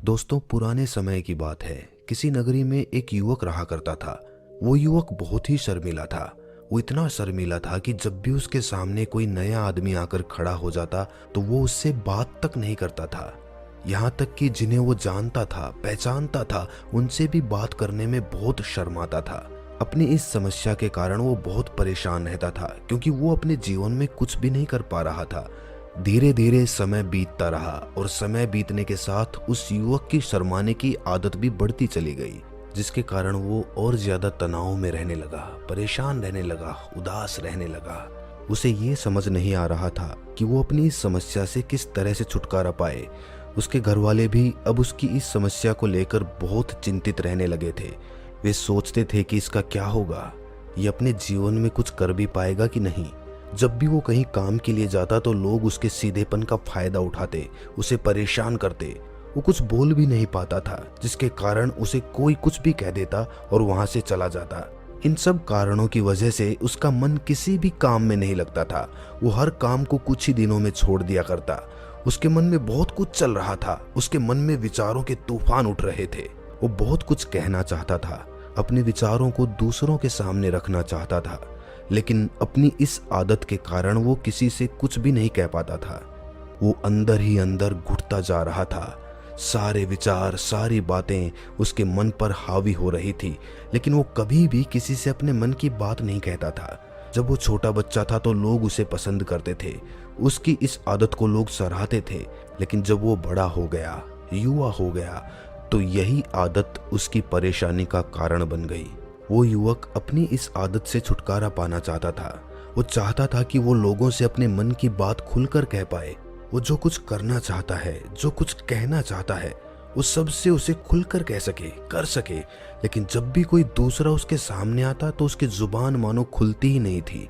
दोस्तों, पुराने समय की बात है। किसी नगरी में एक युवक रहा करता था। वो युवक बहुत ही शर्मीला था। वो इतना शर्मीला था कि जब भी उसके सामने कोई नया आदमी आकर खड़ा हो जाता तो वो उससे बात तक नहीं करता था। यहाँ तक कि जिन्हें वो जानता था, पहचानता था, उनसे भी बात करने में बहुत शर्माता था। अपनी इस समस्या के कारण वो बहुत परेशान रहता था, क्योंकि वो अपने जीवन में कुछ भी नहीं कर पा रहा था। धीरे धीरे समय बीतता रहा और समय बीतने के साथ उस युवक की शर्माने की आदत भी बढ़ती चली गई, जिसके कारण वो और ज्यादा तनाव में रहने लगा, परेशान रहने लगा, उदास रहने लगा। उसे ये समझ नहीं आ रहा था कि वो अपनी इस समस्या से किस तरह से छुटकारा पाए। उसके घर वाले भी अब उसकी इस समस्या को लेकर बहुत चिंतित रहने लगे थे। वे सोचते थे कि इसका क्या होगा, ये अपने जीवन में कुछ कर भी पाएगा कि नहीं। जब भी वो कहीं काम के लिए जाता तो लोग उसके सीधेपन का फायदा उठाते, उसे परेशान करते। वो कुछ बोल भी नहीं पाता था, जिसके कारण उसे कोई कुछ भी कह देता और वहां से चला जाता। इन सब कारणों की वजह से उसका मन किसी भी काम में नहीं लगता था। वो हर काम को कुछ ही दिनों में छोड़ दिया करता। उसके मन में बहुत कुछ चल रहा था। उसके मन में विचारों के तूफान उठ रहे थे। वो बहुत कुछ कहना चाहता था, अपने विचारों को दूसरों के सामने रखना चाहता था, लेकिन अपनी इस आदत के कारण वो किसी से कुछ भी नहीं कह पाता था। वो अंदर ही अंदर घुटता जा रहा था। सारे विचार, सारी बातें उसके मन पर हावी हो रही थी, लेकिन वो कभी भी किसी से अपने मन की बात नहीं कहता था। जब वो छोटा बच्चा था तो लोग उसे पसंद करते थे, उसकी इस आदत को लोग सराहते थे। लेकिन जब वो बड़ा हो गया, युवा हो गया, तो यही आदत उसकी परेशानी का कारण बन गई। वो युवक अपनी इस आदत से छुटकारा पाना चाहता था। वो चाहता था कि वो लोगों से अपने मन की बात खुलकर कह पाए। वो जो कुछ करना चाहता है, जो कुछ कहना चाहता है, वो सबसे उसे खुलकर कह सके, कर सके। लेकिन जब भी कोई दूसरा उसके सामने आता तो उसकी जुबान मानो खुलती ही नहीं थी।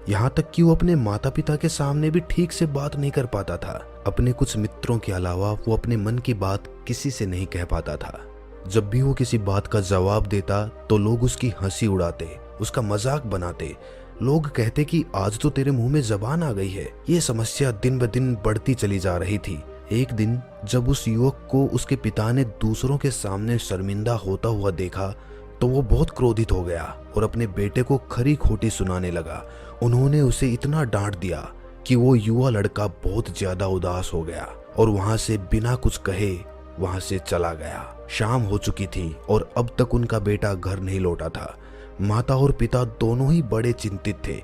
यहाँ तक कि वो अपने माता पिता के सामने भी ठीक से बात नहीं कर पाता था। अपने कुछ मित्रों के अलावा वो अपने मन की बात किसी से नहीं कह पाता था। जब भी वो किसी बात का जवाब देता तो लोग उसकी हंसी उड़ाते, उसका मजाक बनाते। लोग कहते कि आज तो तेरे मुंह में जबान आ गई है। ये समस्या दिन ब दिन बढ़ती चली जा रही थी। एक दिन जब उस युवक को उसके पिता ने दूसरों के सामने शर्मिंदा होता हुआ देखा तो वो बहुत क्रोधित हो गया और अपने बेटे को खरी खोटी सुनाने लगा। उन्होंने उसे इतना डांट दिया कि वो युवा लड़का बहुत ज्यादा उदास हो गया और वहां से बिना कुछ कहे वहां से चला गया। शाम हो चुकी थी और अब तक उनका बेटा घर नहीं लौटा था। माता और पिता दोनों ही बड़े चिंतित थे।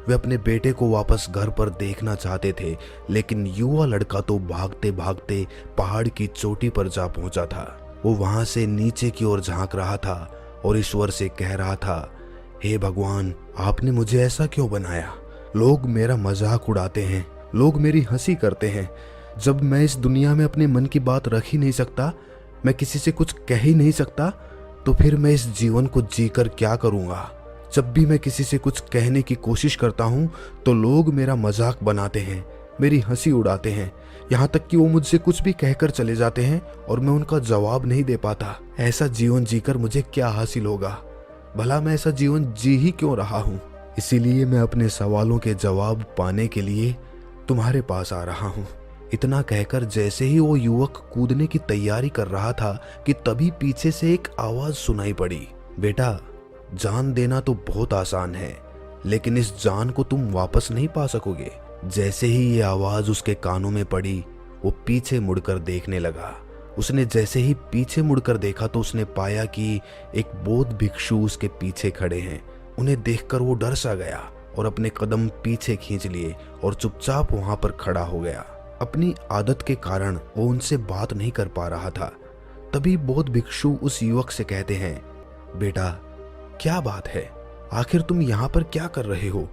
वे अपने बेटे को वापस घर पर देखना चाहते थे, लेकिन युवा लड़का तो भागते भागते पहाड़ की चोटी पर जा पहुंचा था। वो वहां से नीचे की ओर झांक रहा था और ईश्वर से कह रहा था, हे भगवान, आपने मुझे ऐसा क्यों बनाया? लोग मेरा मजाक उड़ाते हैं, लोग मेरी हंसी करते हैं। जब मैं इस दुनिया में अपने मन की बात रख ही नहीं सकता, मैं किसी से कुछ कह ही नहीं सकता, तो फिर मैं इस जीवन को जीकर क्या करूंगा? जब भी मैं किसी से कुछ कहने की कोशिश करता हूं तो लोग मेरा मजाक बनाते हैं, मेरी हंसी उड़ाते हैं। यहाँ तक कि वो मुझसे कुछ भी कहकर चले जाते हैं और मैं उनका जवाब नहीं दे पाता। ऐसा जीवन जीकर मुझे क्या हासिल होगा? भला मैं ऐसा जीवन जी ही क्यों रहा हूँ? इसीलिए मैं अपने सवालों के जवाब पाने के लिए तुम्हारे पास आ रहा हूँ। इतना कहकर जैसे ही वो युवक कूदने की तैयारी कर रहा था कि तभी पीछे से एक आवाज सुनाई पड़ी, बेटा, जान देना तो बहुत आसान है, लेकिन इस जान को तुम वापस नहीं पा सकोगे। जैसे ही ये आवाज उसके कानों में पड़ी, वो पीछे मुड़कर देखने लगा। उसने जैसे ही पीछे मुड़कर देखा तो उसने पाया कि एक बौद्ध भिक्षु उसके पीछे खड़े हैं। उन्हें देखकर वो डर सा गया और अपने कदम पीछे खींच लिए और चुपचाप वहां पर खड़ा हो गया। अपनी आदत के कारण वो उनसे बात नहीं कर पा रहा था। तभी बौद्ध भिक्षु उस युवक से कहते हैं, बेटा, क्या बात है? आखिर तुम यहाँ पर क्या कर रहे हो?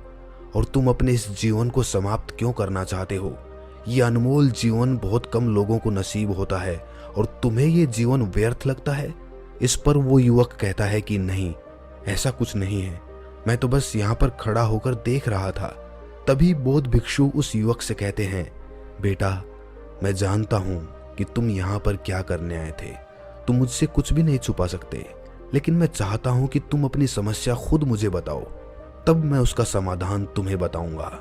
और तुम अपने इस जीवन को समाप्त क्यों करना चाहते हो? ये अनमोल जीवन बहुत कम लोगों को नसीब होता है और तुम्हें ये जीवन व्यर्थ लगता है? इस पर वो युवक कहता है कि नहीं, ऐसा कुछ नहीं है, मैं तो बस यहाँ पर खड़ा होकर देख रहा था। तभी बौद्ध भिक्षु उस युवक से कहते हैं, बेटा, मैं जानता हूं कि तुम यहाँ पर क्या करने आए थे। तुम मुझसे कुछ भी नहीं छुपा सकते, लेकिन मैं चाहता हूं कि तुम अपनी समस्या खुद मुझे बताओ, तब मैं उसका समाधान तुम्हें बताऊंगा।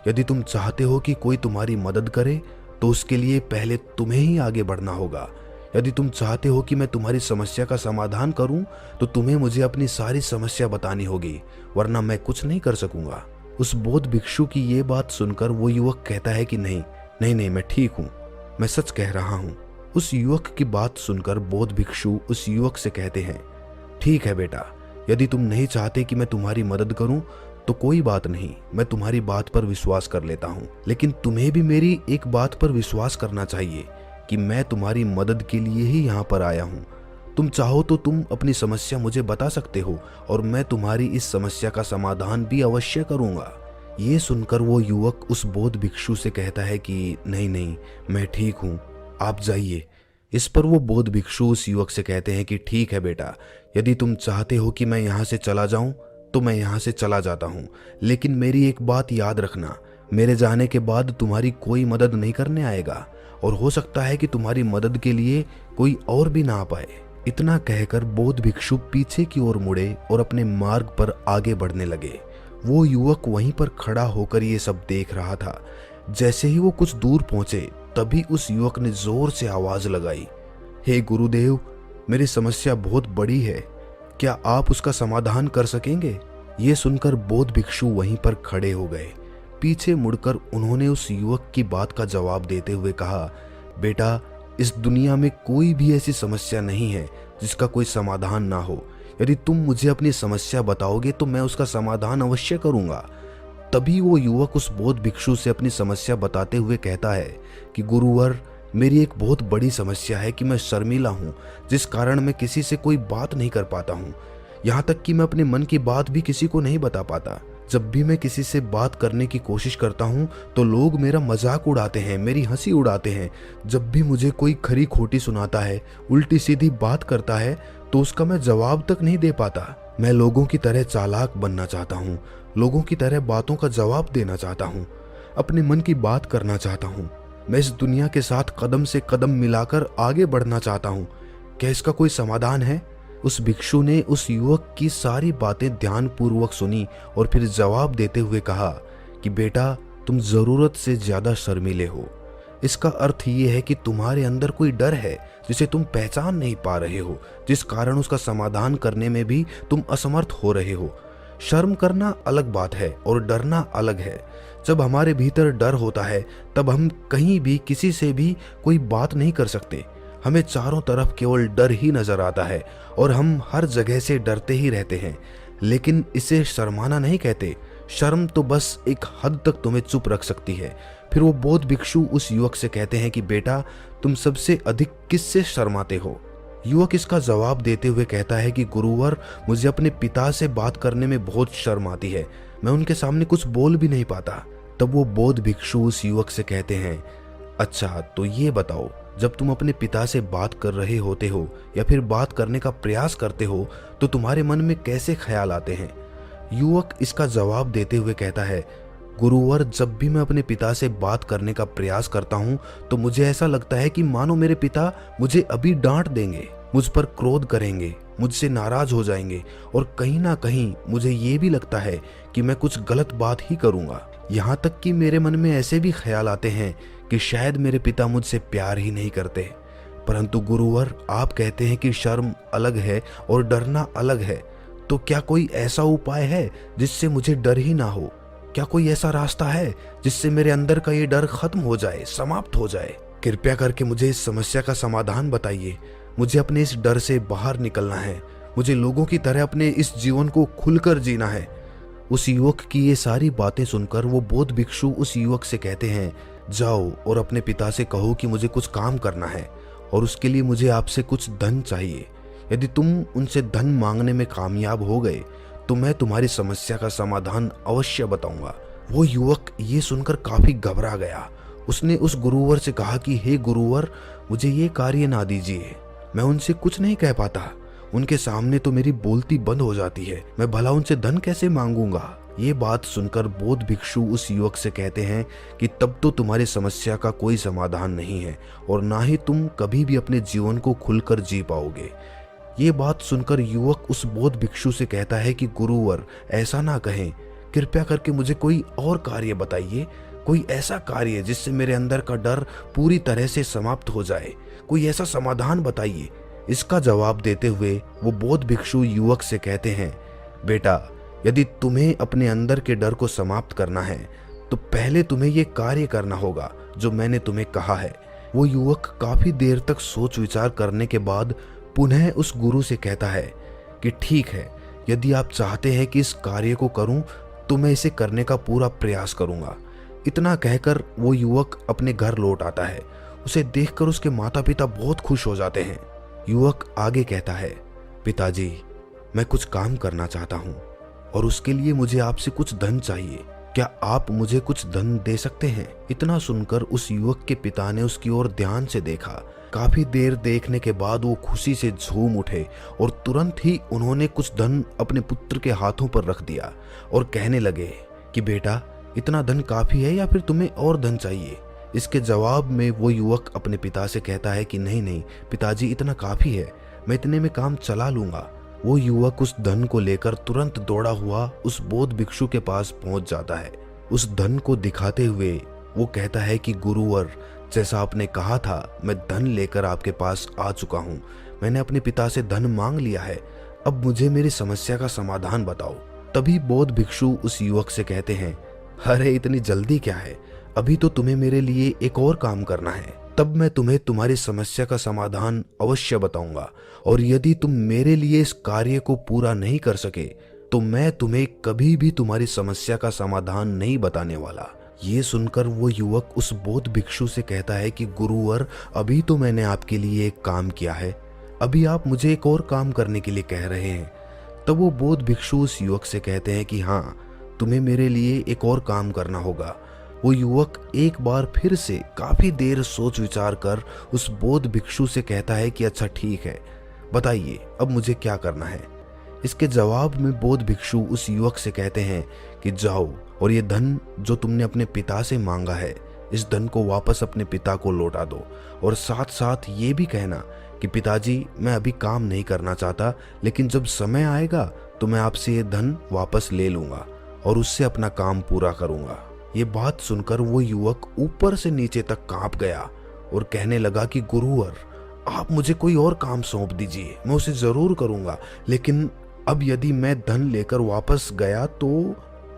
यदि तुम चाहते हो कि कोई तुम्हारी मदद करे तो उसके लिए पहले तुम्हें ही आगे बढ़ना होगा। यदि तुम चाहते हो कि मैं तुम्हारी समस्या का समाधान करूं तो तुम्हें मुझे अपनी सारी समस्या बतानी होगी, वरना मैं कुछ नहीं कर सकूंगा। उस बौद्ध भिक्षु की ये बात सुनकर वो युवक कहता है कि नहीं नहीं नहीं, मैं ठीक हूँ, मैं सच कह रहा हूँ। उस युवक की बात सुनकर बौद्ध भिक्षु उस युवक से कहते हैं, ठीक है बेटा, यदि तुम नहीं चाहते कि मैं तुम्हारी मदद करूं तो कोई बात नहीं, मैं तुम्हारी बात पर विश्वास कर लेता हूं। लेकिन तुम्हें भी मेरी एक बात पर विश्वास करना चाहिए कि मैं तुम्हारी मदद के लिए ही यहाँ पर आया हूँ। तुम चाहो तो तुम अपनी समस्या मुझे बता सकते हो और मैं तुम्हारी इस समस्या का समाधान भी अवश्य करूँगा। ये सुनकर वो युवक उस बौद्ध भिक्षु से कहता है कि नहीं नहीं, मैं ठीक हूँ, आप जाइए। इस पर वो बौद्ध भिक्षु उस युवक से कहते हैं कि ठीक है बेटा, यदि तुम चाहते हो कि मैं यहाँ से चला जाऊं तो मैं यहाँ से चला जाता हूँ, लेकिन मेरी एक बात याद रखना, मेरे जाने के बाद तुम्हारी कोई मदद नहीं करने आएगा और हो सकता है कि तुम्हारी मदद के लिए कोई और भी ना आ पाए। इतना कहकर बौद्ध भिक्षु पीछे की ओर मुड़े और अपने मार्ग पर आगे बढ़ने लगे। वो युवक वहीं पर खड़ा होकर ये सब देख रहा था। जैसे ही वो कुछ दूर पहुंचे तभी उस युवक ने जोर से आवाज लगाई, हे गुरुदेव, मेरी समस्या बहुत बड़ी है, क्या आप उसका समाधान कर सकेंगे? ये सुनकर बौद्ध भिक्षु वहीं पर खड़े हो गए। पीछे मुड़कर उन्होंने उस युवक की बात का जवाब देते हुए कहा, बेटा, इस दुनिया में कोई भी ऐसी समस्या नहीं है जिसका कोई समाधान ना हो। यदि तुम मुझे अपनी समस्या बताओगे तो मैं उसका समाधान अवश्य करूंगा। तभी वो युवक उस बौद्ध भिक्षु से अपनी समस्या बताते हुए कहता है कि गुरुवर, मेरी एक बहुत बड़ी समस्या है कि मैं शर्मीला हूँ, जिस कारण मैं किसी से कोई बात नहीं कर पाता हूँ। यहाँ तक कि मैं अपने मन की बात भी किसी को नहीं बता पाता। जब भी मैं किसी से बात करने की कोशिश करता हूँ तो लोग मेरा मजाक उड़ाते हैं, मेरी हंसी उड़ाते हैं। जब भी मुझे कोई खरी खोटी सुनाता है, उल्टी सीधी बात करता है, तो उसका मैं जवाब तक नहीं दे पाता। मैं लोगों की तरह चालाक बनना चाहता हूँ, लोगों की तरह बातों का जवाब देना चाहता हूँ, अपने मन की बात करना चाहता हूँ। मैं इस दुनिया के साथ कदम से कदम मिलाकर आगे बढ़ना चाहता हूँ। क्या इसका कोई समाधान है? उस भिक्षु ने उस युवक की सारी बातें ध्यानपूर्वक सुनी और फिर जवाब देते हुए कहा कि बेटा, तुम जरूरत से ज्यादा शर्मीले हो। इसका अर्थ ये है कि तुम्हारे अंदर कोई डर है जिसे तुम पहचान नहीं पा रहे हो, जिस कारण उसका समाधान करने में भी तुम असमर्थ हो रहे हो। शर्म करना अलग बात है और डरना अलग है। जब हमारे भीतर डर होता है तब हम कहीं भी किसी से भी कोई बात नहीं कर सकते। हमें चारों तरफ केवल डर ही नजर आता है और हम हर जगह से डरते ही रहते हैं। लेकिन इसे शर्माना नहीं कहते। शर्म तो बस एक हद तक तुम्हें चुप रख सकती है। फिर वो बौद्ध भिक्षु उस युवक से कहते हैं कि बेटा, तुम सबसे अधिक किससे शर्माते हो? युवक इसका जवाब देते हुए कहता है कि गुरुवर, मुझे अपने पिता से बात करने में बहुत शर्म आती है, मैं उनके सामने कुछ बोल भी नहीं पाता। तब वो बौद्ध भिक्षु उस युवक से कहते हैं, अच्छा तो ये बताओ, जब तुम अपने पिता से बात कर रहे होते हो या फिर बात करने का प्रयास करते हो तो तुम्हारे मन में कैसे ख्याल आते हैं? युवक इसका जवाब देते हुए कहता है, गुरुवर, जब भी मैं अपने पिता से बात करने का प्रयास करता हूँ तो मुझे ऐसा लगता है कि मानो मेरे पिता मुझे अभी डांट देंगे, मुझ पर क्रोध करेंगे, मुझसे नाराज हो जाएंगे और कहीं ना कहीं मुझे ये भी लगता है कि मैं कुछ गलत बात ही करूँगा। यहाँ तक कि मेरे मन में ऐसे भी ख्याल आते हैं कि शायद मेरे पिता मुझसे प्यार ही नहीं करते। परंतु गुरुवर, आप कहते हैं कि शर्म अलग है और डरना अलग है, तो क्या कोई ऐसा उपाय है जिससे मुझे डर ही ना हो? क्या कोई ऐसा रास्ता है जिससे मेरे अंदर का ये डर खत्म हो जाए, समाप्त हो जाए? कृपया करके मुझे इस समस्या का समाधान बताइए। मुझे अपने इस डर से बाहर निकलना है। मुझे लोगों की तरह अपने इस जीवन को खुलकर जीना है। उस युवक की ये सारी बातें सुनकर वो बौद्ध भिक्षु उस युवक से कहते हैं, जाओ और अपने पिता से कहो कि मुझे कुछ काम करना है और उसके लिए मुझे आपसे कुछ धन चाहिए। यदि तुम उनसे धन मांगने में कामयाब हो गए तो मैं तुम्हारी समस्या का समाधान अवश्य बताऊंगा। वो युवक ये सुनकर काफी घबरा गया। उसने उस गुरुवर से कहा कि हे गुरुवर, मुझे ये कार्य ना दीजिए, मैं उनसे कुछ नहीं कह पाता। उनके सामने तो मेरी बोलती बंद हो जाती है, मैं भला उनसे धन कैसे मांगूंगा? ये बात सुनकर बौद्ध भिक्षु उस युवक से कहते हैं कि तब तो तुम्हारी समस्या का कोई समाधान नहीं है और ना ही तुम कभी भी अपने जीवन को खुलकर जी पाओगे। ये बात सुनकर युवक उस बौद्ध भिक्षु से कहता है कि गुरुवर, ऐसा ना कहें, कृपया करके मुझे कोई और कार्य बताइए कोई ऐसा कार्य जिससे मेरे अंदर का डर पूरी तरह से समाप्त हो जाए, कोई ऐसा समाधान बताइए। इसका जवाब देते हुए वो बौद्ध भिक्षु युवक से कहते हैं, बेटा, यदि तुम्हें अपने अंदर के डर को समाप्त करना है तो पहले तुम्हें ये कार्य करना होगा जो मैंने तुम्हें कहा है। वो युवक काफी देर तक सोच विचार करने के बाद पुनः उस गुरु से कहता है कि ठीक है, यदि आप चाहते हैं कि इस कार्य को करूं तो मैं इसे करने का पूरा प्रयास करूंगा। इतना कहकर वो युवक अपने घर लौट आता है। उसे देखकर उसके माता पिता बहुत खुश हो जाते हैं। युवक आगे कहता है, पिताजी, मैं कुछ काम करना चाहता हूँ और उसके लिए मुझे आपसे कुछ धन चाहिए। क्या आप मुझे कुछ धन दे सकते हैं? इतना सुनकर उस युवक के पिता ने उसकी ओर ध्यान से देखा। काफी देर देखने के बाद वो खुशी से झूम उठे और तुरंत ही उन्होंने कुछ धन अपने पुत्र के हाथों पर रख दिया और कहने लगे कि बेटा, इतना धन काफी है या फिर तुम्हें और धन चाहिए? इसके जवाब में वो युवक अपने पिता से कहता है कि नहीं नहीं पिताजी, इतना काफी है, मैं इतने में काम चला लूंगा। वो युवक उस धन को लेकर तुरंत दौड़ा हुआ उस बौद्ध भिक्षु के पास पहुंच जाता है। उस धन को दिखाते हुए वो कहता है कि गुरुवर, जैसा आपने कहा था, मैं धन लेकर आपके पास आ चुका हूँ। मैंने अपने पिता से धन मांग लिया है, अब मुझे मेरी समस्या का समाधान बताओ। तभी बौद्ध भिक्षु उस युवक से कहते हैं, अरे इतनी जल्दी क्या है, अभी तो तुम्हें मेरे लिए एक और काम करना है, तब मैं तुम्हें तुम्हारी समस्या का समाधान अवश्य बताऊंगा। और यदि तुम मेरे लिए इस कार्य को पूरा नहीं कर सके तो मैं तुम्हें कभी भी तुम्हारी समस्या का समाधान नहीं बताने वाला। ये सुनकर वो युवक उस बौद्ध भिक्षु से कहता है कि गुरुवर, अभी तो मैंने आपके लिए एक काम किया है, अभी आप मुझे एक और काम करने के लिए कह रहे हैं। तब वो बौद्ध भिक्षु उस युवक से कहते हैं कि हाँ, तुम्हें मेरे लिए एक और काम करना होगा। वो युवक एक बार फिर से काफी देर सोच विचार कर उस बौद्ध भिक्षु से कहता है कि अच्छा ठीक है, बताइए अब मुझे क्या करना है। इसके जवाब में बौद्ध भिक्षु उस युवक से कहते हैं कि जाओ और ये धन जो तुमने अपने पिता से मांगा है, इस धन को वापस अपने पिता को लौटा दो। और साथ साथ ये भी कहना कि पिताजी, मैं अभी काम नहीं करना चाहता, लेकिन जब समय आएगा तो मैं आपसे ये धन वापस ले लूंगा और उससे अपना काम पूरा करूंगा। ये बात सुनकर वो युवक ऊपर से नीचे तक कांप गया और कहने लगा कि गुरुवर, आप मुझे कोई और काम सौंप दीजिए, मैं उसे जरूर करूंगा, लेकिन अब यदि मैं धन लेकर वापस गया तो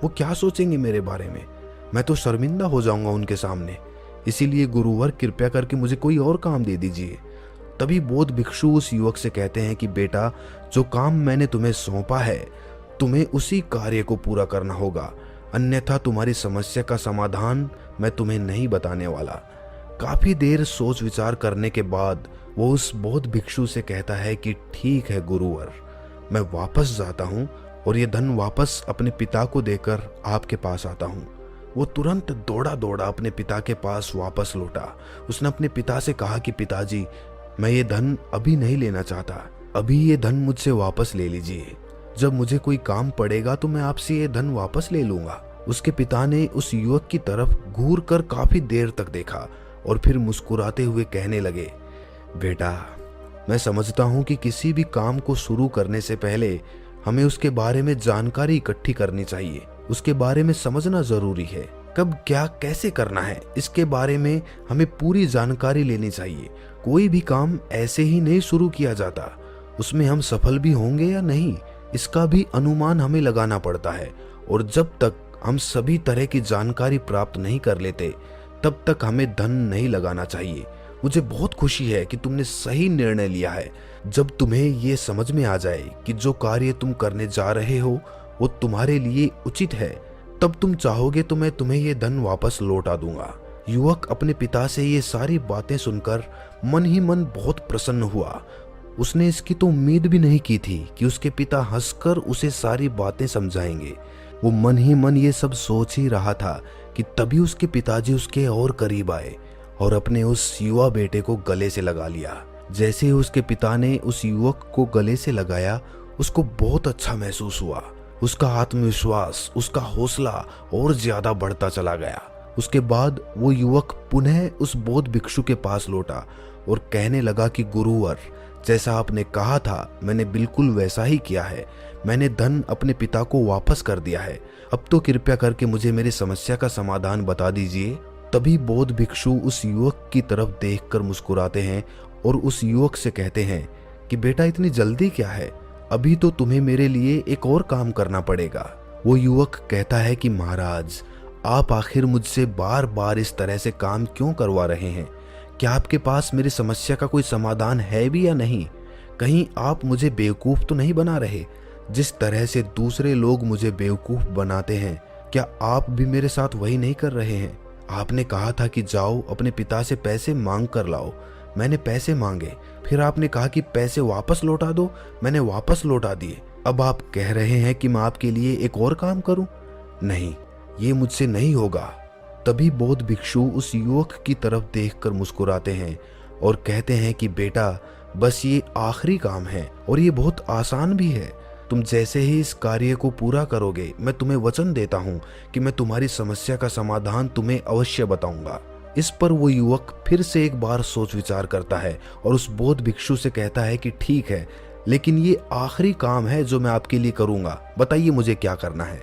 वो क्या सोचेंगे मेरे बारे में? मैं तो शर्मिंदा हो जाऊंगा उनके सामने। इसीलिए गुरुवर, कृपया करके मुझे कोई और काम दे दीजिए। तभी बौद्ध भिक्षु उस युवक से कहते हैं कि बेटा, जो काम मैंने तुम्हें सौंपा है, तुम्हें उसी कार्य को पूरा करना होगा, अन्यथा तुम्हारी समस्या का समाधान मैं तुम्हें नहीं बताने वाला। काफी देर सोच विचार करने के बाद वो उस बौद्ध भिक्षु से कहता है कि ठीक है गुरुवर, मैं वापस जाता हूँ और ये धन वापस अपने पिता को देकर आपके पास आता हूँ। वो तुरंत दौड़ा दौड़ा अपने पिता के पास वापस लौटा। उसने अपने पिता से कहा कि पिताजी, मैं ये धन अभी नहीं लेना चाहता, अभी ये धन मुझसे वापस ले लीजिए। जब मुझे कोई काम पड़ेगा तो मैं आपसे ये धन वापस ले लूंगा। उसके पिता ने उस युवक की तरफ घूर कर काफी देर तक देखा और फिर मुस्कुराते हुए कहने लगे, बेटा, मैं समझता हूँ कि किसी भी काम को शुरू करने से पहले हमें उसके बारे में जानकारी इकट्ठी करनी चाहिए। उसके बारे में समझना जरूरी है। कब क्या कैसे करना है, इसके बारे में हमें पूरी जानकारी लेनी चाहिए। कोई भी काम ऐसे ही नहीं शुरू किया जाता, उसमें हम सफल भी होंगे या नहीं, इसका भी अनुमान हमें लगाना पड़ता है। और जब तक हम सभी तरह की जानकारी प्राप्त नहीं कर लेते, तब तक हमें धन नहीं लगाना चाहिए। मुझे बहुत खुशी है कि तुमने सही निर्णय लिया है। जब तुम्हें ये समझ में आ जाए कि जो कार्य तुम करने जा रहे हो वो तुम्हारे लिए उचित है, तब तुम चाहोगे तो मैं तुम्हें ये धन वापस लौटा दूंगा। युवक अपने पिता से ये सारी बातें सुनकर मन ही मन बहुत प्रसन्न हुआ। उसने इसकी तो उम्मीद भी नहीं की थी कि उसके पिता हंसकर उसे सारी बातें समझाएंगे। वो मन ही मन ये सब सोच ही रहा था कि तभी उसके पिताजी उसके और करीब आए और अपने उस युवा बेटे को गले से लगा लिया। जैसे ही उसके पिता ने उस युवक को गले से लगाया, उसको बहुत अच्छा महसूस हुआ। उसका आत्मविश्वास, उसका हौसला और ज्यादा बढ़ता चला गया। उसके बाद वो युवक पुनः उस बौद्ध भिक्षु के पास लौटा और कहने लगा कि गुरुवर, जैसा आपने कहा था मैंने बिल्कुल वैसा ही किया है। मैंने धन अपने पिता को वापस कर दिया है। अब तो कृपया करके मुझे मेरी समस्या का समाधान बता दीजिए। तभी बौद्ध भिक्षु उस युवक की तरफ देखकर मुस्कुराते हैं और उस युवक से कहते हैं कि बेटा, इतनी जल्दी क्या है, अभी तो तुम्हें मेरे लिए एक और काम करना पड़ेगा। वो युवक कहता है कि महाराज, आप आखिर मुझसे बार बार इस तरह से काम क्यों करवा रहे हैं? क्या आपके पास मेरी समस्या का कोई समाधान है भी या नहीं? कहीं आप मुझे बेवकूफ़ तो नहीं बना रहे? जिस तरह से दूसरे लोग मुझे बेवकूफ़ बनाते हैं, क्या आप भी मेरे साथ वही नहीं कर रहे हैं? आपने कहा था कि जाओ अपने पिता से पैसे मांग कर लाओ। मैंने पैसे मांगे, फिर आपने कहा कि पैसे वापस लौटा दो, मैंने वापस लौटा दिए। अब आप कह रहे हैं कि मैं आपके लिए एक और काम करूं? नहीं, ये मुझसे नहीं होगा। तभी बौद्ध भिक्षु उस युवक की तरफ देखकर मुस्कुराते हैं और कहते हैं कि बेटा, बस ये आखिरी काम है और ये बहुत आसान भी है। तुम जैसे ही इस कार्य को पूरा करोगे, मैं तुम्हें वचन देता हूँ कि मैं तुम्हारी समस्या का समाधान तुम्हें अवश्य बताऊंगा। इस पर वो युवक फिर से एक बार सोच विचार करता है और उस बौद्ध भिक्षु से कहता है कि ठीक है, लेकिन ये आखिरी काम है जो मैं आपके लिए करूंगा, बताइए मुझे क्या करना है।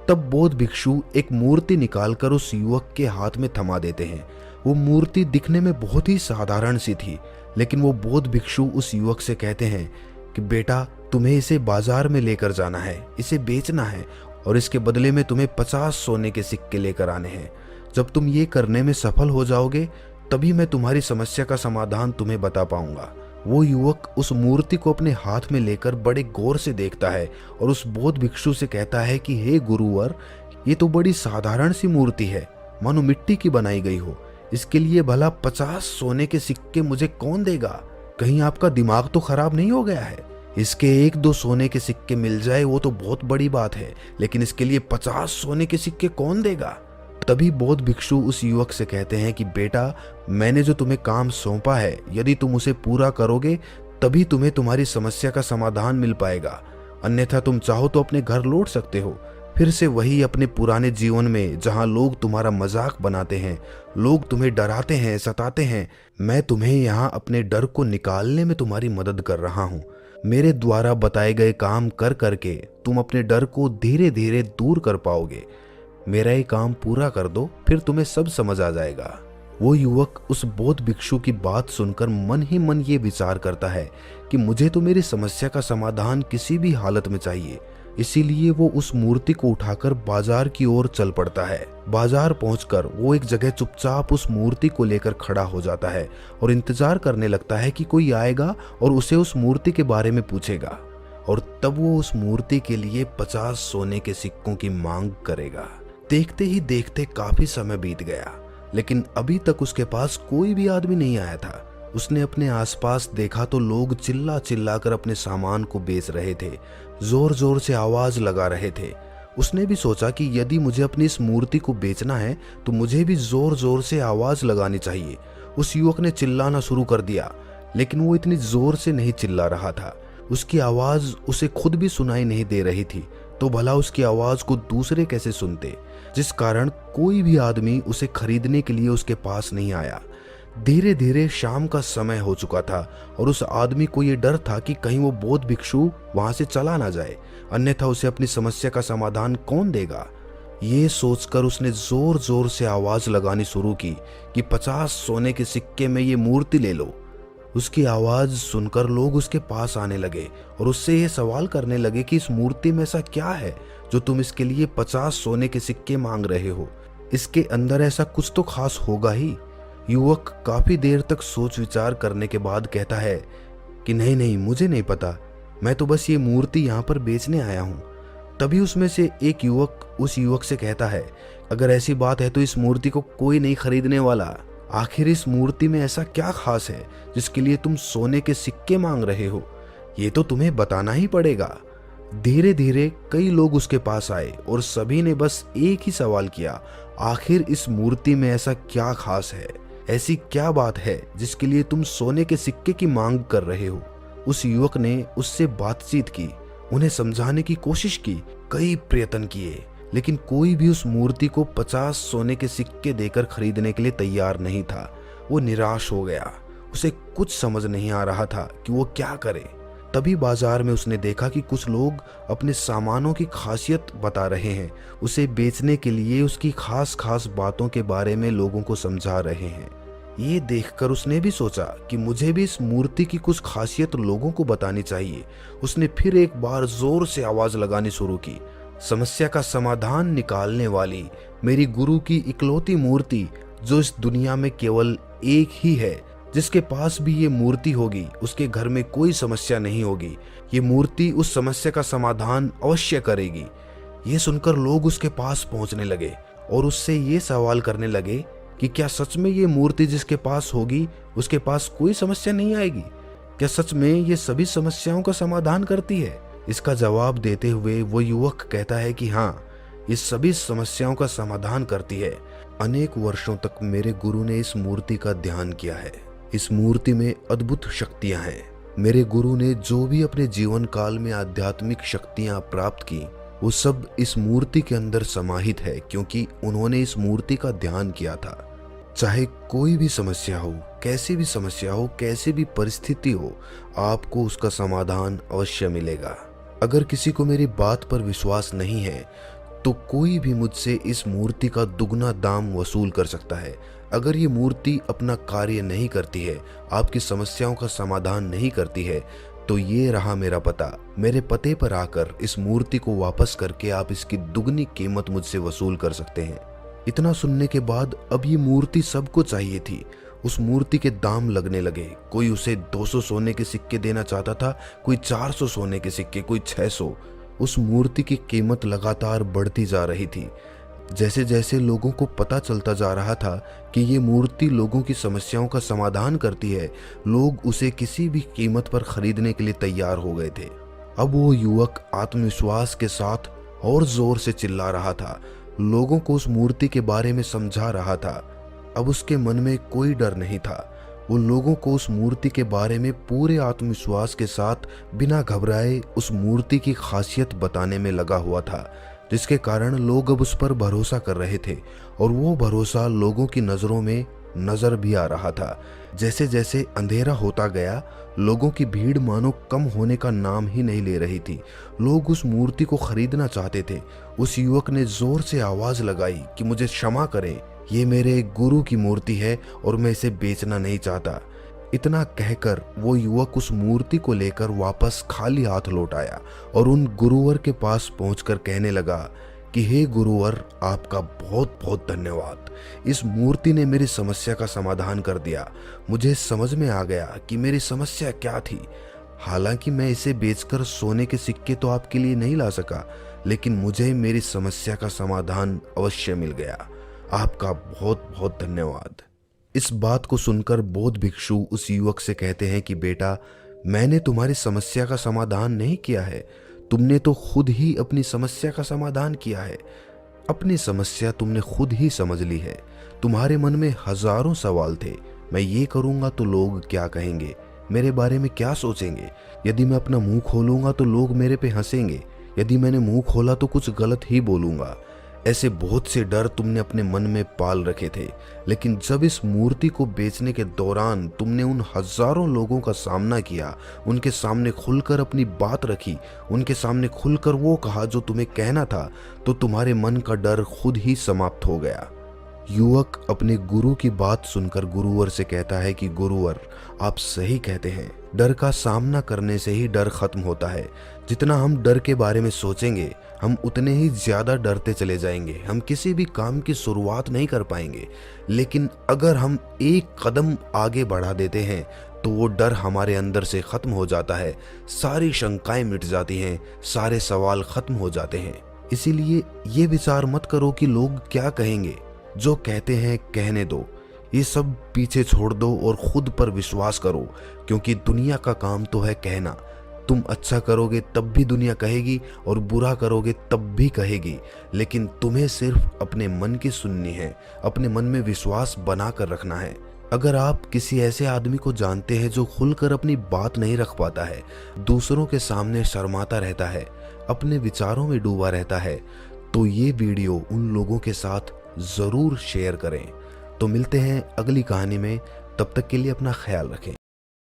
तब बौद्ध भिक्षु एक मूर्ति निकालकर उस युवक के हाथ में थमा देते हैं। वो मूर्ति दिखने में बहुत ही साधारण सी थी, लेकिन वो बौद्ध भिक्षु उस युवक से कहते हैं कि बेटा, तुम्हें इसे बाजार में लेकर जाना है, इसे बेचना है और इसके बदले में तुम्हें 50 सोने के सिक्के लेकर आने हैं। जब तुम ये करने में सफल हो जाओगे, तभी मैं तुम्हारी समस्या का समाधान तुम्हें बता पाऊंगा। वो युवक उस मूर्ति को अपने हाथ में लेकर बड़े गौर से देखता है और उस बौद्ध भिक्षु से कहता है कि हे गुरुवर, ये तो बड़ी साधारण सी मूर्ति है, मानो मिट्टी की बनाई गई हो। इसके लिए भला 50 सोने के सिक्के मुझे कौन देगा? कहीं आपका दिमाग तो खराब नहीं हो गया है? इसके 1-2 सोने के सिक्के मिल जाए वो तो बहुत बड़ी बात है, लेकिन इसके लिए 50 सोने के सिक्के कौन देगा? तभी बौद्ध भिक्षु उस युवक से कहते हैं कि बेटा, मैंने जो तुम्हें काम सौंपा है, यदि तुम उसे पूरा करोगे तभी तुम्हें तुम्हारी समस्या का समाधान मिल पाएगा, अन्यथा तुम चाहो तो अपने घर लौट सकते हो, फिर से वही अपने पुराने जीवन में जहां लोग तुम्हारा मजाक बनाते हैं, लोग तुम्हें डराते हैं, सताते हैं। मैं तुम्हें यहां अपने डर को निकालने में तुम्हारी मदद कर रहा हूं। मेरे द्वारा बताए गए काम कर करके तुम अपने डर को धीरे धीरे दूर कर पाओगे। मेरा ये काम पूरा कर दो, फिर तुम्हें सब समझ आ जाएगा। वो युवक उस बौद्ध भिक्षु की बात सुनकर मन ही मन ये विचार करता है कि मुझे तो मेरी समस्या का समाधान किसी भी हालत में चाहिए। इसीलिए वो उस मूर्ति को उठाकर बाजार की ओर चल पड़ता है। बाजार पहुंचकर वो एक जगह चुपचाप उस मूर्ति को लेकर खड़ा हो जाता है और इंतजार करने लगता है कि कोई आएगा और उसे उस मूर्ति के बारे में पूछेगा, और तब वो उस मूर्ति के लिए 50 सोने के सिक्कों की मांग करेगा। देखते ही देखते काफी समय बीत गया, लेकिन अभी तक उसके पास कोई भी आदमी नहीं आया था। उसने अपने आसपास देखा तो लोग चिल्ला चिल्ला कर अपने सामान को बेच रहे थे, जोर जोर से आवाज लगा रहे थे। उसने भी सोचा कि यदि मुझे अपनी इस मूर्ति को बेचना है तो मुझे भी जोर जोर से आवाज लगानी चाहिए। उस युवक ने चिल्लाना शुरू कर दिया, लेकिन वो इतनी जोर से नहीं चिल्ला रहा था। उसकी आवाज उसे खुद भी सुनाई नहीं दे रही थी, तो भला उसकी आवाज को दूसरे कैसे सुनते, जिस कारण कोई भी आदमी उसे खरीदने के लिए उसके पास नहीं आया। धीरे धीरे शाम का समय हो चुका था और उस आदमी को ये डर था कि कहीं वो बौद्ध भिक्षु वहां से चला ना जाए, अन्यथा उसे अपनी समस्या का समाधान कौन देगा। ये सोचकर उसने जोर जोर से आवाज लगानी शुरू की कि 50 सोने के सिक्के में ये मूर्ति ले लो। उसकी आवाज सुनकर लोग उसके पास आने लगे और उससे ये सवाल करने लगे कि इस मूर्ति में ऐसा क्या है जो तुम इसके लिए 50 सोने के सिक्के मांग रहे हो? इसके अंदर ऐसा कुछ तो खास होगा ही। युवक काफी देर तक सोच विचार करने के बाद कहता है कि नहीं नहीं, मुझे नहीं पता, मैं तो बस ये मूर्ति यहाँ पर बेचने आया हूँ। तभी उसमें से एक युवक उस युवक से कहता है, अगर ऐसी बात है तो इस मूर्ति को कोई नहीं खरीदने वाला। आखिर इस मूर्ति में ऐसा क्या खास है जिसके लिए तुम सोने के सिक्के मांग रहे हो? ये तो तुम्हें बताना ही पड़ेगा। धीरे धीरे कई लोग उसके पास आए और सभी ने बस एक ही सवाल किया, आखिर इस मूर्ति में ऐसा क्या खास है, ऐसी क्या बात है जिसके लिए तुम सोने के सिक्के की मांग कर रहे हो? उस युवक ने उससे बातचीत की, उन्हें समझाने की कोशिश की, कई प्रयत्न किए, लेकिन कोई भी उस मूर्ति को 50 सोने के सिक्के देकर खरीदने के लिए तैयार नहीं था। वो निराश हो गया, उसे कुछ समझ नहीं आ रहा था कि वो क्या करे। तभी बाजार में उसने देखा कि कुछ लोग अपने सामानों की खासियत बता रहे हैं, उसे बेचने के लिए उसकी खास खास बातों के बारे में लोगों को समझा रहे हैं। ये देखकर उसने भी सोचा कि मुझे भी इस मूर्ति की कुछ खासियत लोगों को बतानी चाहिए। उसने फिर एक बार जोर से आवाज लगानी शुरू की, समस्या का समाधान निकालने वाली मेरी गुरु की इकलौती मूर्ति, जो इस दुनिया में केवल एक ही है, जिसके पास भी ये मूर्ति होगी उसके घर में कोई समस्या नहीं होगी। ये मूर्ति उस समस्या का समाधान अवश्य करेगी। ये सुनकर लोग उसके पास पहुंचने लगे और उससे ये सवाल करने लगे कि क्या सच में ये मूर्ति जिसके पास होगी उसके पास कोई समस्या नहीं आएगी? क्या सच में ये सभी समस्याओं का समाधान करती है? इसका जवाब देते हुए वो युवक कहता है कि हाँ, ये सभी समस्याओं का समाधान करती है। अनेक वर्षों तक मेरे गुरु ने इस मूर्ति का ध्यान किया है। इस मूर्ति में अद्भुत शक्तियां हैं। मेरे गुरु ने जो भी अपने जीवन काल में आध्यात्मिक शक्तियां प्राप्त की, वो सब इस मूर्ति के अंदर समाहित है, क्योंकि उन्होंने इस मूर्ति का ध्यान किया था। चाहे कोई भी समस्या हो, कैसी भी समस्या हो, कैसी भी परिस्थिति हो, आपको उसका समाधान अवश्य मिलेगा। अगर किसी को मेरी बात पर विश्वास नहीं है तो कोई भी मुझसे इस मूर्ति का दुगना दाम वसूल कर सकता है। अगर ये मूर्ति अपना कार्य नहीं करती है, आपकी समस्याओं का समाधान नहीं करती है, तो ये रहा मेरा पता। मेरे पते पर आकर इस मूर्ति को वापस करके आप इसकी दुगनी कीमत मुझसे वसूल कर सकते हैं। इतना सुनने के बाद अब ये मूर्ति सबको चाहिए थी। उस मूर्ति के दाम लगने लगे। कोई उसे 200 सोने के सिक्के देना चाहता था, कोई 400 सोने के सिक्के, कोई 600। उस मूर्ति की कीमत लगातार बढ़ती जा रही थी। जैसे जैसे लोगों को पता चलता जा रहा था कि ये मूर्ति लोगों की समस्याओं का समाधान करती है, लोग उसे किसी भी कीमत पर खरीदने के लिए तैयार हो गए थे। अब वो युवक आत्मविश्वास के साथ और जोर से चिल्ला रहा था, लोगों को उस मूर्ति के बारे में समझा रहा था। अब उसके मन में कोई डर नहीं था। वो लोगों को उस मूर्ति के बारे में पूरे आत्मविश्वास के साथ बिना घबराए उस मूर्ति की खासियत बताने में लगा हुआ था, जिसके कारण लोग अब उस पर भरोसा कर रहे थे और वो भरोसा लोगों की नज़रों में नजर भी आ रहा था। जैसे जैसे अंधेरा होता गया, लोगों की भीड़ मानो कम होने का नाम ही नहीं ले रही थी। लोग उस मूर्ति को खरीदना चाहते थे। उस युवक ने जोर से आवाज लगाई कि मुझे क्षमा करें, ये मेरे गुरु की मूर्ति है और मैं इसे बेचना नहीं चाहता। इतना कहकर वो युवक उस मूर्ति को लेकर वापस खाली हाथ लौट आया और उन गुरुवर के पास पहुंचकर कहने लगा कि हे गुरुवर, आपका बहुत बहुत धन्यवाद। इस मूर्ति ने मेरी समस्या का समाधान कर दिया। मुझे समझ में आ गया कि मेरी समस्या क्या थी। हालांकि मैं इसे बेचकर सोने के सिक्के तो आपके लिए नहीं ला सका, लेकिन मुझे मेरी समस्या का समाधान अवश्य मिल गया। आपका बहुत बहुत धन्यवाद। इस बात को सुनकर बौद्ध भिक्षु उस युवक से कहते हैं कि बेटा, मैंने तुम्हारी समस्या का समाधान नहीं किया है, तुमने तो खुद ही अपनी समस्या का समाधान किया है। अपनी समस्या तुमने खुद ही समझ ली है। तुम्हारे मन में हजारों सवाल थे, मैं ये करूंगा तो लोग क्या कहेंगे, मेरे बारे में क्या सोचेंगे, यदि मैं अपना मुंह खोलूंगा तो लोग मेरे पे हंसेंगे, यदि मैंने मुंह खोला तो कुछ गलत ही बोलूंगा। ऐसे बहुत से डर तुमने अपने मन में पाल रखे थे, लेकिन जब इस मूर्ति को बेचने के दौरान तुमने उन हजारों लोगों का सामना किया, उनके सामने खुलकर अपनी बात रखी, उनके सामने खुलकर वो कहा जो तुम्हें कहना था, तो तुम्हारे मन का डर खुद ही समाप्त हो गया। युवक अपने गुरु की बात सुनकर गुरुवर से कहता है कि गुरुवर, आप सही कहते हैं, डर का सामना करने से ही डर खत्म होता है। जितना हम डर के बारे में सोचेंगे, हम उतने ही ज्यादा डरते चले जाएंगे। हम किसी भी काम की शुरुआत नहीं कर पाएंगे। लेकिन अगर हम एक कदम आगे बढ़ा देते हैं तो वो डर हमारे अंदर से खत्म हो जाता है, सारी शंकाएं मिट जाती हैं, सारे सवाल खत्म हो जाते हैं। इसीलिए ये विचार मत करो कि लोग क्या कहेंगे, जो कहते हैं कहने दो, ये सब पीछे छोड़ दो और खुद पर विश्वास करो, क्योंकि दुनिया का काम तो है कहना। तुम अच्छा करोगे तब भी दुनिया कहेगी और बुरा करोगे तब भी कहेगी, लेकिन तुम्हें सिर्फ अपने मन की सुननी है, अपने मन में विश्वास बना कर रखना है। अगर आप किसी ऐसे आदमी को जानते हैं जो खुलकर अपनी बात नहीं रख पाता है, दूसरों के सामने शर्माता रहता है, अपने विचारों में डूबा रहता है, तो ये वीडियो उन लोगों के साथ जरूर शेयर करें। तो मिलते हैं अगली कहानी में, तब तक के लिए अपना ख्याल रखें।